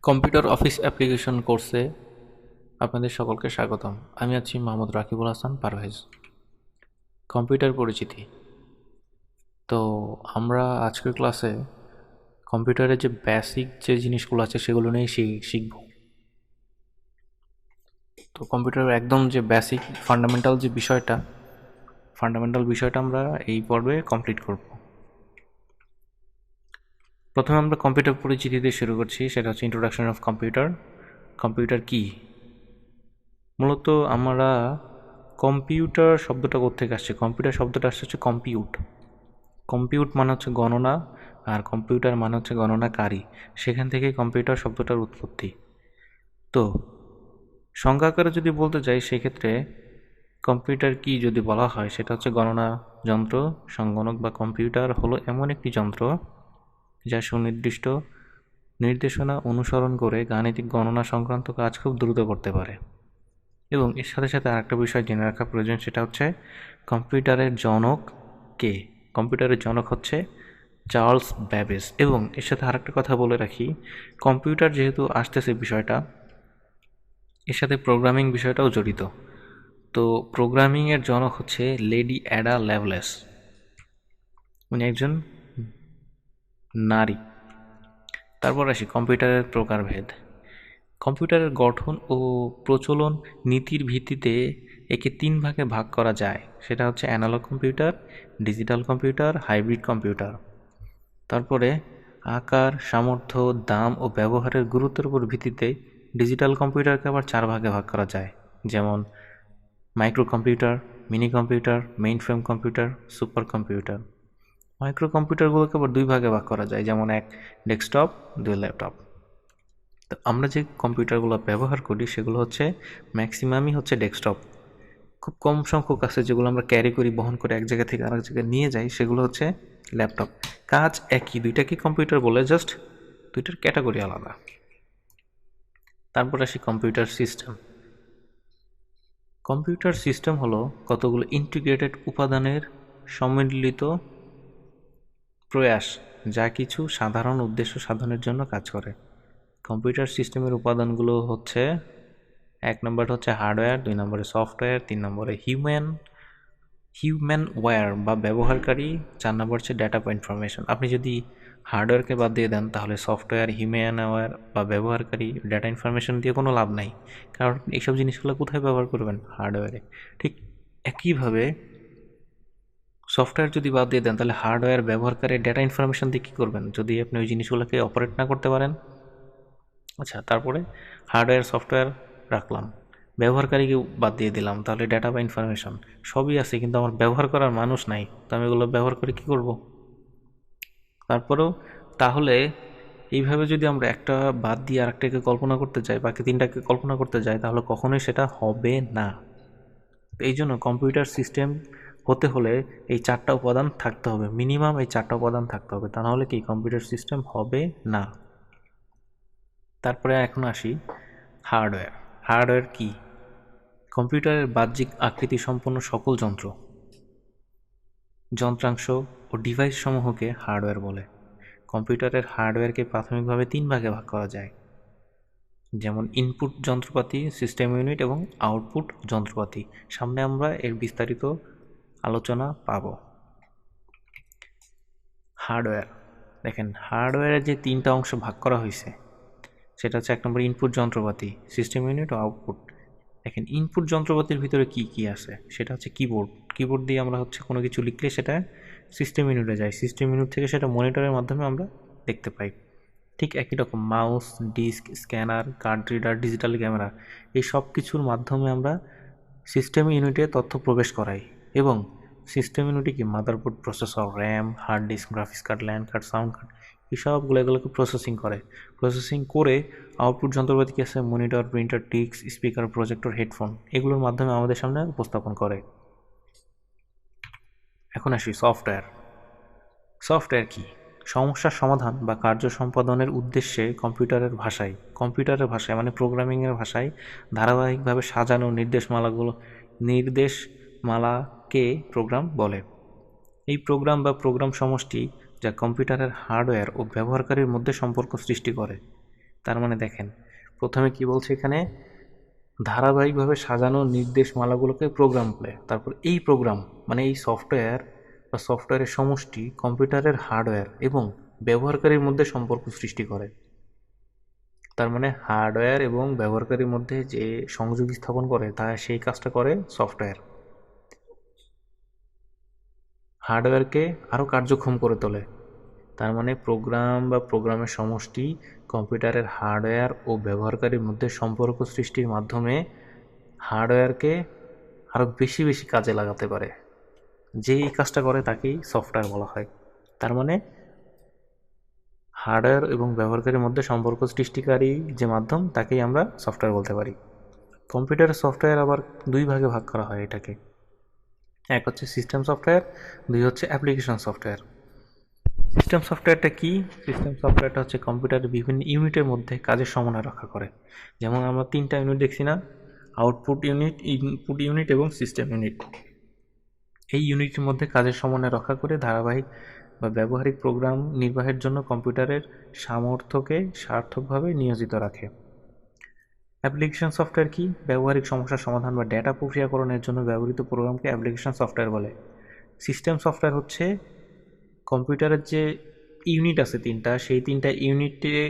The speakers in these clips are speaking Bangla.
কম্পিউটার অফিস অ্যাপ্লিকেশন কোর্সে আপনাদের সকলকে স্বাগতম। আমি আছি মোহাম্মদ রাকিবুল হাসান পারভেজ। কম্পিউটার পরিচিতি। তো আমরা আজকের ক্লাসে কম্পিউটারের যে বেসিক যে জিনিসগুলো আছে সেগুলো নিয়ে শিখব। তো কম্পিউটারের একদম যে বেসিক ফান্ডামেন্টাল বিষয়টা আমরা এই পর্বে কমপ্লিট করব। প্রথমে আমরা কম্পিউটার পরিচিতি দিয়ে শুরু করছি, সেটা হচ্ছে ইন্ট্রোডাকশন অফ কম্পিউটার। কম্পিউটার কি? মূলত আমরা কম্পিউটার শব্দটা কোত্থেকে আসছে? কম্পিউটার শব্দটা আসছে হচ্ছে কম্পিউট। কম্পিউট মানে হচ্ছে গণনা, আর কম্পিউটার মানে হচ্ছে গণনাকারী। সেখান থেকে কম্পিউটার শব্দটার উৎপত্তি। তো সংজ্ঞা আকারে যদি বলতে যাই, সেক্ষেত্রে কম্পিউটার কি যদি বলা হয়, সেটা হচ্ছে গণনা যন্ত্র, সংগণক বা কম্পিউটার হলো এমন একটি যন্ত্র যা সুনির্দিষ্ট নির্দেশনা অনুসরণ করে গাণিতিক গণনা সংক্রান্ত কাজ খুব দ্রুত করতে পারে। এবং এর সাথে সাথে আরেকটা বিষয় জেনে রাখা প্রয়োজন, সেটা হচ্ছে কম্পিউটারের জনক কে? কম্পিউটারের জনক হচ্ছে চার্লস ব্যাবেজ। এবং এর সাথে আরেকটা কথা বলে রাখি, কম্পিউটার যেহেতু আসতেছে বিষয়টা, এর সাথে প্রোগ্রামিং বিষয়টাও জড়িত। তো প্রোগ্রামিংয়ের জনক হচ্ছে লেডি অ্যাডা ল্যাভলেস। উনি একজন নারী। তারপর আসি কম্পিউটারের প্রকারভেদ। কম্পিউটারের গঠন ও প্রচলন নীতির ভিত্তিতে একে 3 ভাগে ভাগ করা যায়। সেটা হচ্ছে analogue computer, digital computer, hybrid computer. তারপরে আকার, সামর্থ্য, দাম ও ব্যবহারের গুরুত্বের উপর ভিত্তিতে ডিজিটাল কম্পিউটারকে আবার 4 ভাগে ভাগ করা যায়। যেমন micro computer, mini computer, mainframe computer, super computer. Micro কম্পিউটারগুলোকে আবার 2 ভাগে ভাগ করা যায়, যেমন 1 ডেস্কটপ, 2 ল্যাপটপ। তো আমরা যে কম্পিউটারগুলো ব্যবহার করি সেগুলো হচ্ছে ম্যাক্সিমামই হচ্ছে ডেস্কটপ। খুব কম সংখ্যক আছে যেগুলো আমরা ক্যারি করি, বহন করে এক জায়গা থেকে আরেক জায়গায় নিয়ে যাই, সেগুলো হচ্ছে ল্যাপটপ। কাজ একই, দুইটাকে কম্পিউটার বলে, জাস্ট দুইটার ক্যাটাগরি আলাদা। তারপর আসি কম্পিউটার সিস্টেম। কম্পিউটার সিস্টেম হলো কতগুলো ইন্টিগ্রেটেড উপাদানের সম্মিলিত প্রয়াস, যা কিছু সাধারণ উদ্দেশ্য সাধনের জন্য কাজ করে। কম্পিউটার সিস্টেমের উপাদানগুলো হচ্ছে, 1 নম্বর হচ্ছে হার্ডওয়্যার, 2 নম্বরে সফটওয়্যার, 3 নম্বরে হিউম্যান ওয়্যার বা ব্যবহারকারী, 4 নম্বর হচ্ছে ডেটা বা ইনফরমেশন। আপনি যদি হার্ডওয়্যারকে বাদ দিয়ে দেন, তাহলে সফটওয়্যার, হিউম্যান ওয়্যার বা ব্যবহারকারী, ডেটা ইনফরমেশন দিয়ে কোনো লাভ নাই, কারণ এইসব জিনিসগুলো কোথায় ব্যবহার করবেন? হার্ডওয়্যারে। ঠিক একইভাবে সফটওয়্যার যদি বাদ দিয়ে দেন, তাহলে হার্ডওয়্যার, ব্যবহারকারী, ডেটা ইনফরমেশন দিয়ে কী করবেন যদি আপনি ওই জিনিসগুলোকে অপারেট না করতে পারেন? আচ্ছা, তারপরে হার্ডওয়্যার সফটওয়্যার রাখলাম, ব্যবহারকারীকে বাদ দিয়ে দিলাম, তাহলে ডেটা বা ইনফরমেশন সবই আছে, কিন্তু আমার ব্যবহার করার মানুষ নাই, তো আমি এগুলো ব্যবহার করে কী করব? তারপরেও তাহলে এইভাবে যদি আমরা একটা বাদ দিয়ে আরেকটাকে কল্পনা করতে যাই, বাকি 3টাকে কল্পনা করতে যাই, তাহলে কখনোই সেটা হবে না। এই জন্য কম্পিউটার সিস্টেম হতে হলে এই 4টা উপাদান থাকতে হবে, মিনিমাম এই 4টা উপাদান থাকতে হবে, তা নাহলে কি কম্পিউটার সিস্টেম হবে না। তারপরে এখন আসি হার্ডওয়্যার। হার্ডওয়্যার কি? কম্পিউটারের বাহ্যিক আকৃতি সম্পন্ন সকল যন্ত্রাংশ ও ডিভাইস সমূহকে হার্ডওয়্যার বলে। কম্পিউটারের হার্ডওয়্যারকে প্রাথমিকভাবে 3 ভাগে ভাগ করা যায়, যেমন ইনপুট যন্ত্রপাতি, সিস্টেম ইউনিট এবং আউটপুট যন্ত্রপাতি। সামনে আমরা এর বিস্তারিত আলোচনা পাব। হার্ডওয়্যার দেখেন, হার্ডওয়্যারের যে 3টা অংশ ভাগ করা হয়েছে, সেটা হচ্ছে 1 নম্বর ইনপুট যন্ত্রপাতি, সিস্টেম ইউনিট ও আউটপুট। দেখেন ইনপুট যন্ত্রপাতির ভিতরে কি কি আছে, সেটা হচ্ছে কিবোর্ড। কিবোর্ড দিয়ে আমরা হচ্ছে কোনো কিছু লিখলে সেটা সিস্টেম ইউনিটে যায়, সিস্টেম ইউনিট থেকে সেটা মনিটরের মাধ্যমে আমরা দেখতে পাই। ঠিক একই রকম mouse, disk, scanner, card reader, digital camera, এই সব কিছুর মাধ্যমে আমরা সিস্টেম ইউনিটে তথ্য প্রবেশ করাই। এবং সিস্টেম ইউনিটে কি motherboard, processor, RAM, hard disk, graphics card, LAN card, sound card, এই সবগুলো এগুলোকে প্রসেসিং করে আউটপুট যন্ত্রপাতি কি আছে, মনিটর, প্রিন্টার, টিক্স, স্পিকার, প্রজেক্টর, হেডফোন, এগুলোর মাধ্যমে আমাদের সামনে উপস্থাপন করে। এখন আসি সফটওয়্যার। সফটওয়্যার কি? সমস্যার সমাধান বা কার্য সম্পাদনের উদ্দেশ্যে কম্পিউটারের ভাষায় মানে প্রোগ্রামিংয়ের ভাষায় ধারাবাহিকভাবে সাজানো নির্দেশমালাকে প্রোগ্রাম বলে। এই প্রোগ্রাম বা প্রোগ্রাম সমষ্টি যা কম্পিউটারের হার্ডওয়্যার ও ব্যবহারকারীর মধ্যে সম্পর্ক সৃষ্টি করে। তার মানে দেখেন, প্রথমে কি বলছে এখানে, ধারাবাহিকভাবে সাজানো নির্দেশমালাগুলোকে প্রোগ্রাম বলে। তারপর এই প্রোগ্রাম মানে এই সফটওয়্যার বা সফটওয়্যারের সমষ্টি কম্পিউটারের হার্ডওয়্যার এবং ব্যবহারকারীর মধ্যে সম্পর্ক সৃষ্টি করে। তার মানে হার্ডওয়্যার এবং ব্যবহারকারীর মধ্যে যে সংযোগ স্থাপন করে তা সেই কাজটা করে সফটওয়্যার। হার্ডওয়্যারকে আরও কার্যক্ষম করে তোলে। তার মানে প্রোগ্রাম বা প্রোগ্রামের সমষ্টি কম্পিউটারের হার্ডওয়্যার ও ব্যবহারকারীর মধ্যে সম্পর্ক সৃষ্টির মাধ্যমে হার্ডওয়্যারকে আরও বেশি বেশি কাজে লাগাতে পারে। যে এই কাজটা করে তাকেই সফটওয়্যার বলা হয়। তার মানে হার্ডওয়্যার এবং ব্যবহারকারীর মধ্যে সম্পর্ক সৃষ্টিকারী যে মাধ্যম তাকেই আমরা সফটওয়্যার বলতে পারি। কম্পিউটারের সফটওয়্যার আবার দুই ভাগে ভাগ করা হয় এটাকে। এক হচ্ছে সিস্টেম সফটওয়্যার, দুই হচ্ছে অ্যাপ্লিকেশন সফটওয়্যার। সিস্টেম সফটওয়্যারটা কি? সিস্টেম সফটওয়্যারটা হচ্ছে কম্পিউটারের বিভিন্ন ইউনিটের মধ্যে কাজের সমন্বয় রক্ষা করে। যেমন আমরা তিনটা ইউনিট দেখছি না, আউটপুট ইউনিট, ইনপুট ইউনিট এবং সিস্টেম ইউনিট। এই ইউনিটের মধ্যে কাজের সমন্বয় রক্ষা করে ধারাবাহিক বা ব্যবহারিক প্রোগ্রাম নির্বাহের জন্য কম্পিউটারের সামর্থ্যকে সার্থকভাবে নিয়োজিত রাখে। অ্যাপ্লিকেশন সফটওয়্যার কি? ব্যবহারিক সমস্যার সমাধান বা ডেটা প্রক্রিয়াকরণের জন্য ব্যবহৃত প্রোগ্রামকে অ্যাপ্লিকেশন সফটওয়্যার বলে। সিস্টেম সফটওয়্যার হচ্ছে কম্পিউটারের যে ইউনিট আছে তিনটা, সেই তিনটা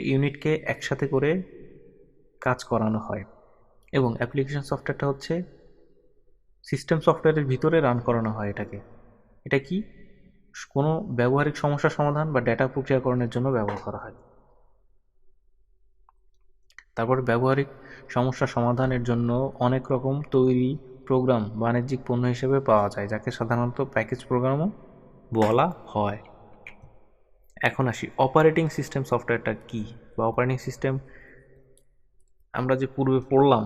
ইউনিটকে একসাথে করে কাজ করানো হয়। এবং অ্যাপ্লিকেশন সফটওয়্যারটা হচ্ছে সিস্টেম সফটওয়্যারের ভিতরে রান করানো হয় এটাকে। এটা কি? কোনো ব্যবহারিক সমস্যা সমাধান বা ডেটা প্রক্রিয়াকরণের জন্য ব্যবহার করা হয়। তারপরে ব্যবহারিক সমস্যা সমাধানের জন্য অনেক রকম তৈরি প্রোগ্রাম বাণিজ্যিক পণ্য হিসেবে পাওয়া যায়, যাকে সাধারণত প্যাকেজ প্রোগ্রামও বলা হয়। এখন আসি অপারেটিং সিস্টেম সফটওয়্যারটা কি, বা অপারেটিং সিস্টেম আমরা যে পূর্বে পড়লাম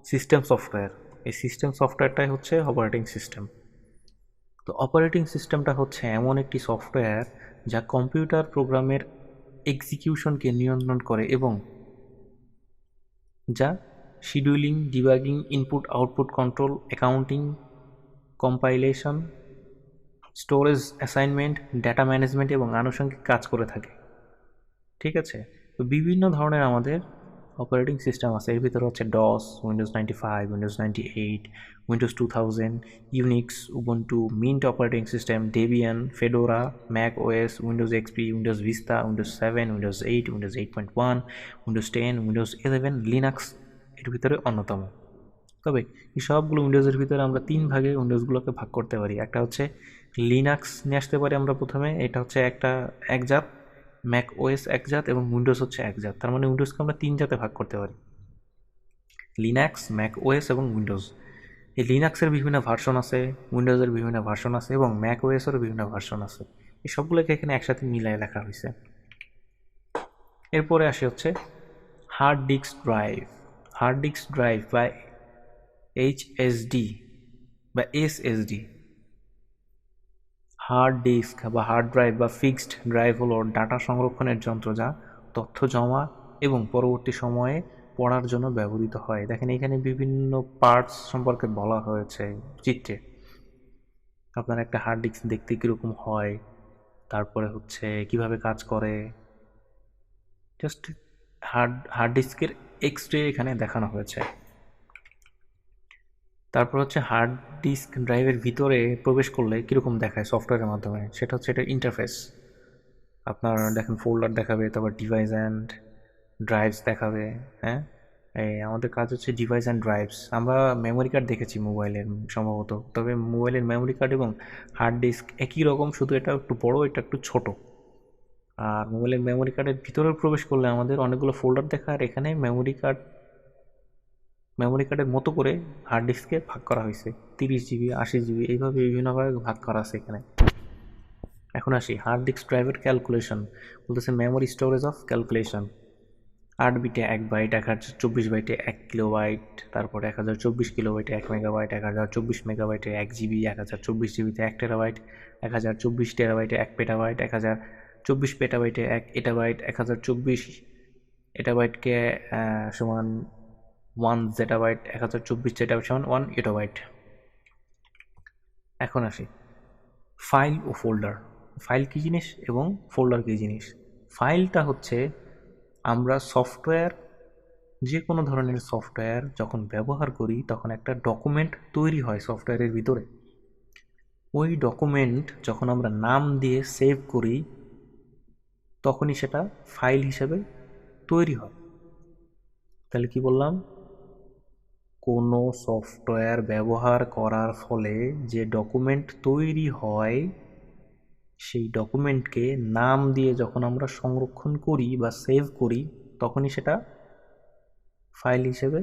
সিস্টেম সফটওয়্যার, এই সিস্টেম সফটওয়্যারটাই হচ্ছে অপারেটিং সিস্টেম। তো অপারেটিং সিস্টেমটা হচ্ছে এমন একটি সফটওয়্যার যা কম্পিউটার প্রোগ্রামের এক্সিকিউশনকে নিয়ন্ত্রণ করে এবং যা scheduling, debugging, input output control, accounting, compilation, storage assignment, data management এবং আনুষঙ্গিক কাজ করে থাকে। ঠিক আছে? তো বিভিন্ন ধরনের আমাদের অপারেটিং সিস্টেম আছে। এর ভিতরে হচ্ছে DOS, Windows 95, Windows 98, Windows 2000, Unix, Ubuntu, Mint operating system, Debian, Fedora, Mac OS, Windows XP, Windows Vista, Windows 7, Windows 8, Windows 8.1, Windows 10, Windows 11, Linux এর ভিতরে অন্যতম। তবে এই সবগুলো উইন্ডোজের ভিতরে আমরা তিন ভাগে উইন্ডোজগুলোকে ভাগ করতে পারি। একটা হচ্ছে লিনাক্স নিয়ে আসতে পারি আমরা প্রথমে, এটা হচ্ছে একটা এক জাত, ম্যাক ওএস এক জাত এবং উইন্ডোজ হচ্ছে এক জাত। তার মানে উইন্ডোজকে আমরা তিন জাতে ভাগ করতে পারি, লিনাক্স, ম্যাক ওএস এবং উইন্ডোজ। এই লিনাক্সের বিভিন্ন ভার্সন আছে, উইন্ডোজের বিভিন্ন ভার্সন আছে এবং ম্যাক ওএসেরও বিভিন্ন ভার্সন আছে। এই সবগুলোকে এখানে একসাথে মিলায় লেখা হয়েছে। এরপরে আসে হচ্ছে hard disk drive. Hard disk drive বা এইচএসডি বা এসএসডি। হার্ড ডিস্ক বা হার্ড ড্রাইভ বা ফিক্সড ড্রাইভ হলো ডাটা সংরক্ষণের যন্ত্র যা তথ্য জমা এবং পরবর্তী সময়ে পড়ার জন্য ব্যবহৃত হয়। দেখেন এখানে বিভিন্ন পার্টস সম্পর্কে বলা হয়েছে চিত্রে। আপনার একটা হার্ড ডিস্ক দেখতে কীরকম হয়, তারপরে হচ্ছে কিভাবে কাজ করে, জাস্ট হার্ড ডিস্কের এক্সরে এখানে দেখানো হয়েছে। তারপর হচ্ছে হার্ড ডিস্ক ড্রাইভের ভিতরে প্রবেশ করলে কীরকম দেখায় সফটওয়্যারের মাধ্যমে, সেটা হচ্ছে এটা ইন্টারফেস। আপনার দেখেন ফোল্ডার দেখাবে, তারপর ডিভাইস অ্যান্ড ড্রাইভস দেখাবে। হ্যাঁ, এই আমাদের কাজ হচ্ছে ডিভাইস অ্যান্ড ড্রাইভস। আমরা মেমোরি কার্ড দেখেছি মোবাইলের সম্ভবত, তবে মোবাইলের মেমোরি কার্ড এবং হার্ড ডিস্ক একই রকম, শুধু এটা একটু বড়, এটা একটু ছোট। আর মোবাইলের মেমোরি কার্ডের ভিতরে প্রবেশ করলে আমাদের অনেকগুলো ফোল্ডার দেখা, আর এখানে মেমোরি কার্ডের মতো করে হার্ড ডিস্কে ভাগ করা হয়েছে, 30 জিবি, 80 জিবি, এইভাবে বিভিন্নভাবে ভাগ করা আছে এখানে। এখন আসি হার্ড ডিস্ক ড্রাইভের ক্যালকুলেশন, বলতেছে মেমোরি স্টোরেজ অফ ক্যালকুলেশন। 8 বিটে 1 বাইট, 1024 বাইটে 1 কিলোবাইট, তারপরে 1024 কিলোবাইটে 1 মেগাবাইট, 1024 মেগাবাইটে 1 জিবি, 1024 জিবিতে 1 টেরাবাইট, 1024 টেরাবাইটে 1 পেটাবাইট, 1024 পেটাবাইটে 1 এটাবাইট, 1024 এটাবাইটকে সমান 1 জেটাবাইট, 1024 জেটাবাইট সমান 1 ইটাবাইট। এখন আসি ফাইল ও ফোল্ডার। ফাইল কী জিনিস এবং ফোল্ডার কী জিনিস? ফাইলটা হচ্ছে আমরা সফটওয়্যার, যে কোনো ধরনের সফটওয়্যার যখন ব্যবহার করি তখন একটা ডকুমেন্ট তৈরি হয় সফটওয়্যারের ভিতরে। ওই ডকুমেন্ট যখন আমরা নাম দিয়ে সেভ করি তখনই সেটা ফাইল হিসেবে তৈরি হয়। তাহলে কি বললাম? কোনো সফটওয়্যার ব্যবহার করার ফলে যে ডকুমেন্ট তৈরি হয় সেই ডকুমেন্টকে নাম দিয়ে যখন আমরা সংরক্ষণ করি বা সেভ করি তখনই সেটা ফাইল হিসেবে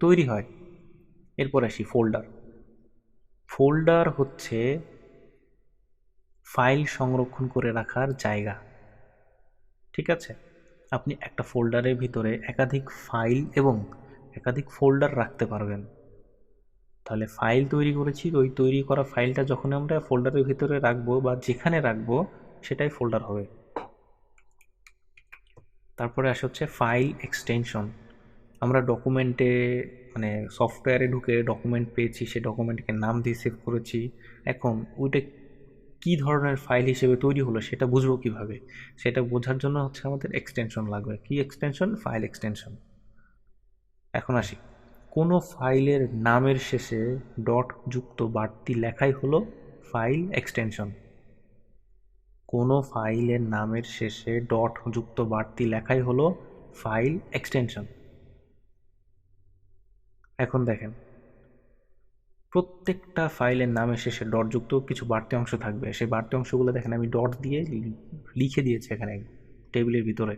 তৈরি হয়। এরপর আসি ফোল্ডার। ফোল্ডার হচ্ছে ফাইল সংরক্ষণ করে রাখার জায়গা। ঠিক আছে? আপনি একটা ফোল্ডারের ভিতরে একাধিক ফাইল এবং একাধিক ফোল্ডার রাখতে পারবেন। তাহলে ফাইল তৈরি করেছি, ওই তৈরি করা ফাইলটা যখন আমরা ফোল্ডারের ভিতরে রাখবো বা যেখানে রাখবো সেটাই ফোল্ডার হবে। তারপরে আসে হচ্ছে ফাইল এক্সটেনশন। আমরা ডকুমেন্টে মানে সফটওয়্যারে ঢুকে ডকুমেন্ট পেয়েছি, সেই ডকুমেন্টকে নাম দিয়ে সেভ করেছি। এখন ওইটা কী ধরনের ফাইল হিসেবে তৈরি হলো সেটা বুঝবো কিভাবে? সেটা বোঝার জন্য হচ্ছে আমাদের এক্সটেনশন লাগবে। কি এক্সটেনশন? File extension. এখন আসি, কোনো ফাইলের নামের শেষে ডট যুক্ত বাড়তি লেখাই হলো ফাইল এক্সটেনশন। কোনো ফাইলের নামের শেষে ডট যুক্ত বাড়তি লেখাই হলো ফাইল এক্সটেনশন। এখন দেখেন, প্রত্যেকটা ফাইলের নামের শেষে ডট যুক্ত কিছু বাড়তি অংশ থাকবে। সেই বাড়তি অংশগুলো দেখেন আমি ডট দিয়ে লিখে দিয়েছি এখানে টেবিলের ভিতরে।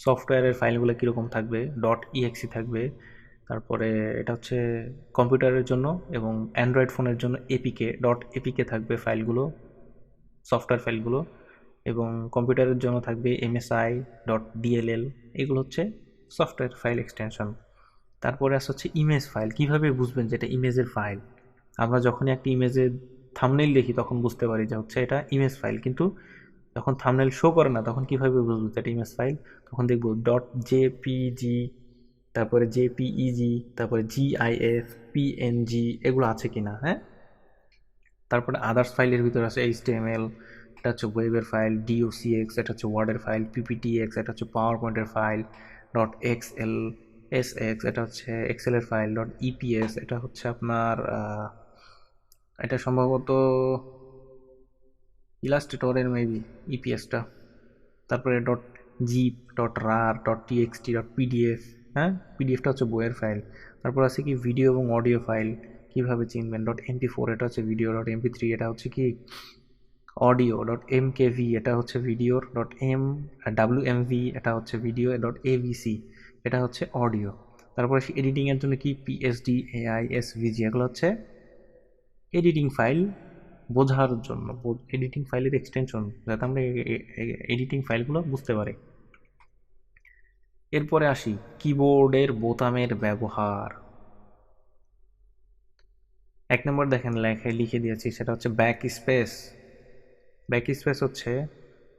সফটওয়্যারের ফাইলগুলো কীরকম থাকবে? ডট ইএক্সি থাকবে। তারপরে এটা হচ্ছে কম্পিউটারের জন্য, এবং অ্যান্ড্রয়েড ফোনের জন্য এপিকে, ডট এপিকে থাকবে ফাইলগুলো, সফটওয়্যার ফাইলগুলো। এবং কম্পিউটারের জন্য থাকবে এমএসআই, ডট ডিএলএল। এগুলো হচ্ছে সফটওয়্যার ফাইল এক্সটেনশন। তারপরে আসছে হচ্ছে ইমেজ ফাইল। কিভাবে বুঝবেন যে এটা ইমেজের ফাইল? আমরা যখনই একটা ইমেজের থাম্বনেইল দেখি তখন বুঝতে পারি যে হচ্ছে এটা ইমেজ ফাইল, কিন্তু যখন থাম্বনেইল শো করে না তখন কিভাবে বুঝবো যে এটা ইমেজ ফাইল? তখন দেখবো ডট জেপিজি, তারপরে জেপিইজি, তারপরে জিআইএফ, পিএনজি এগুলো আছে কিনা। হ্যাঁ, তারপরে আদার্স ফাইলের ভিতরে আছে এইচটিএমএল, এটা হচ্ছে ওয়েবের ফাইল, ডিওসিএক্স এটা হচ্ছে ওয়ার্ডের ফাইল, পিপিটিএক্স এটা হচ্ছে পাওয়ার পয়েন্টের ফাইল, ডট এক্সএল এসএক্স এটা হচ্ছে এক্সেলের ফাইল, ডট ইপিএস এটা হচ্ছে আপনার এটা সম্ভবত ইলাস্ট্রেটরের মেবি ইপিএসটা। তারপরে ডট জিপ, ডট রার, ডট টিএক্সটি, ডট পিডিএফ। হ্যাঁ, পিডিএফটা হচ্ছে বইয়ের ফাইল। তারপর আছে কি ভিডিও এবং অডিও ফাইল। কীভাবে চিনবেন? ডট এমপি4 এটা হচ্ছে ভিডিও, ডট এমপি3 এটা হচ্ছে কি অডিও, ডট এমকেভি এটা হচ্ছে ভিডিওর, ডট ডাব্লিউএমভি এটা হচ্ছে ভিডিও, ডট এভিসি এটা হচ্ছে অডিও। তারপরে এডিটিংয়ের জন্য কি পিএসডি, এআই, এসভিজি এগুলো হচ্ছে এডিটিং ফাইল বোঝার জন্য, এডিটিং ফাইলের এক্সটেনশন, যাতে আমরা এডিটিং ফাইলগুলো বুঝতে পারি। এরপরে আসি কিবোর্ডের বোতামের ব্যবহার। 1 নম্বর দেখেন লেখায় লিখে দিয়েছি, সেটা হচ্ছে ব্যাক স্পেস। ব্যাক স্পেস হচ্ছে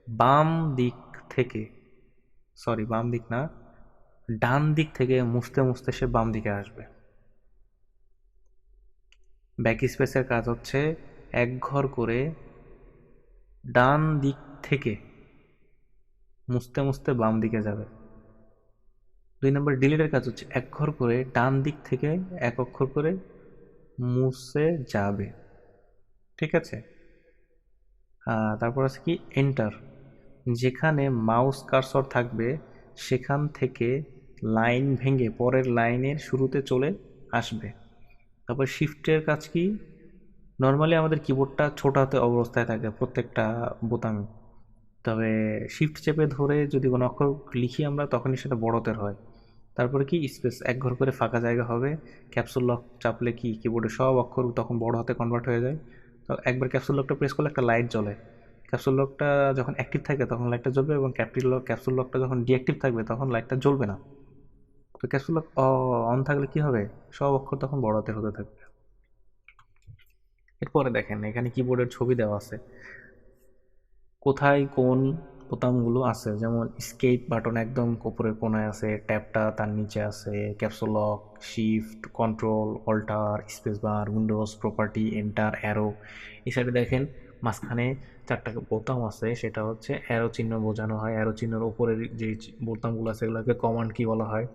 বাম দিক থেকে, সরি বাম দিক না, ডান দিক থেকে মুছতে মুছতে সে বাম দিকে আসবে। ব্যাক স্পেসের কাজ হচ্ছে এক ঘর করে ডান দিক থেকে মুছতে মুছতে বাম দিকে যাবে। 2 নম্বর ডিলিটের কাজ হচ্ছে এক ঘর করে ডান দিক থেকে এক অক্ষর করে মুছে যাবে। ঠিক আছে? তারপর আছে কি এন্টার, যেখানে মাউস কার্সর থাকবে সেখান থেকে লাইন ভেঙে পরের লাইনের শুরুতে চলে আসবে। তারপর শিফটের কাজ কি? নর্মালি আমাদের কিবোর্ডটা ছোট হাতে অবস্থায় থাকে প্রত্যেকটা বোতামে, তবে শিফট চেপে ধরে যদি কোনো অক্ষর লিখি আমরা তখনই সেটা বড়দের হয়। তারপরে কি স্পেস, এক ঘর করে ফাঁকা জায়গা হবে। ক্যাপসুল লক চাপলে কি কিবোর্ডের সব অক্ষর তখন বড় হাতে কনভার্ট হয়ে যায়। তো একবার ক্যাপসুল লকটা প্রেস করলে একটা লাইট জ্বলে। ক্যাপসুল লকটা যখন অ্যাক্টিভ থাকে তখন লাইটটা জ্বলবে, এবং ক্যাপসুল লকটা যখন ডিঅ্যাক্টিভ থাকবে তখন লাইটটা জ্বলবে না। তো ক্যাপসুল লক অন থাকলে কি হবে? সব অক্ষর তখন বড় হাতে হতে থাকবে। এরপরে দেখেন এখানে কিবোর্ডের ছবি দেওয়া আছে, কোথায় কোন বোতামগুলো আছে। যেমন স্কেপ বাটন একদম উপরের কোনায় আছে, ট্যাবটা তার নিচে আছে, capsule lock, shift, control, alter, space bar, Windows, property, enter, arrow. এই সাইডে দেখেন মাঝখানে চারটা বোতাম আছে, সেটা হচ্ছে অ্যারো চিহ্ন বোঝানো হয়। অ্যারো চিহ্নের উপরের যে বোতামগুলো আছে এগুলোকে কমান্ড কি বলা হয়।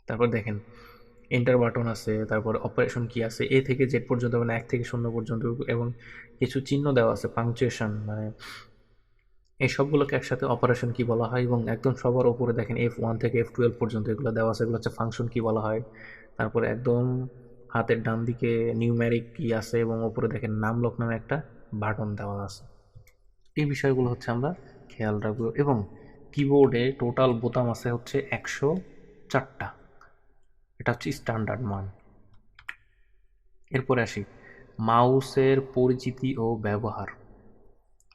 তারপর দেখেন এন্টার বাটন আছে, তারপর অপারেশন কি আছে, এ থেকে জেড পর্যন্ত, মানে 1 থেকে 0 পর্যন্ত, এবং কিছু চিহ্ন দেওয়া আছে, পাংচুয়েশন, মানে এই সবগুলোকে একসাথে অপারেশন কি বলা হয়। এবং একদম সবার উপরে দেখেন F1 থেকে F12 পর্যন্ত এগুলো দেওয়া আছে, এগুলো হচ্ছে ফাংশন কি বলা হয়। তারপরে একদম হাতের ডান দিকে নিউম্যারিক কি আছে, এবং উপরে দেখেন নামলক নামে একটা বাটন দেওয়া আছে। এই বিষয়গুলো হচ্ছে আমরা খেয়াল রাখবো। এবং কিবোর্ডে টোটাল বোতাম আছে হচ্ছে 104টা, এটা হচ্ছে স্ট্যান্ডার্ড মান। এরপরে আসি মাউসের পরিচিতি ও ব্যবহার।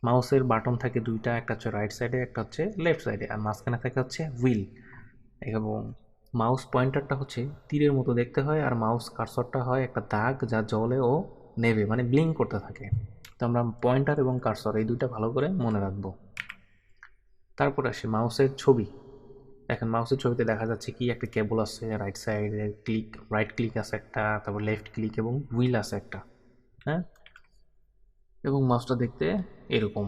মাউসের বাটন থাকে দুইটা, একটা হচ্ছে রাইট সাইডে, একটা হচ্ছে লেফট সাইডে, আর মাঝখানে থাকে হচ্ছে হুইল। এবং মাউস পয়েন্টারটা হচ্ছে তীরের মতো দেখতে হয়, আর মাউস কার্সরটা হয় একটা দাগ যা জলে ও নেভে, মানে ব্লিঙ্ক করতে থাকে। তো আমরা পয়েন্টার এবং কার্সর এই দুইটা ভালো করে মনে রাখবো। তারপর আসে মাউসের ছবি। এখন মাউসের ছবিতে দেখা যাচ্ছে কি একটা কেবল আছে, রাইট সাইডে ক্লিক, রাইট ক্লিক আছে একটা, তারপর লেফট ক্লিক এবং হুইল আছে একটা। হ্যাঁ, এবং মাউসটা দেখতে এরকম।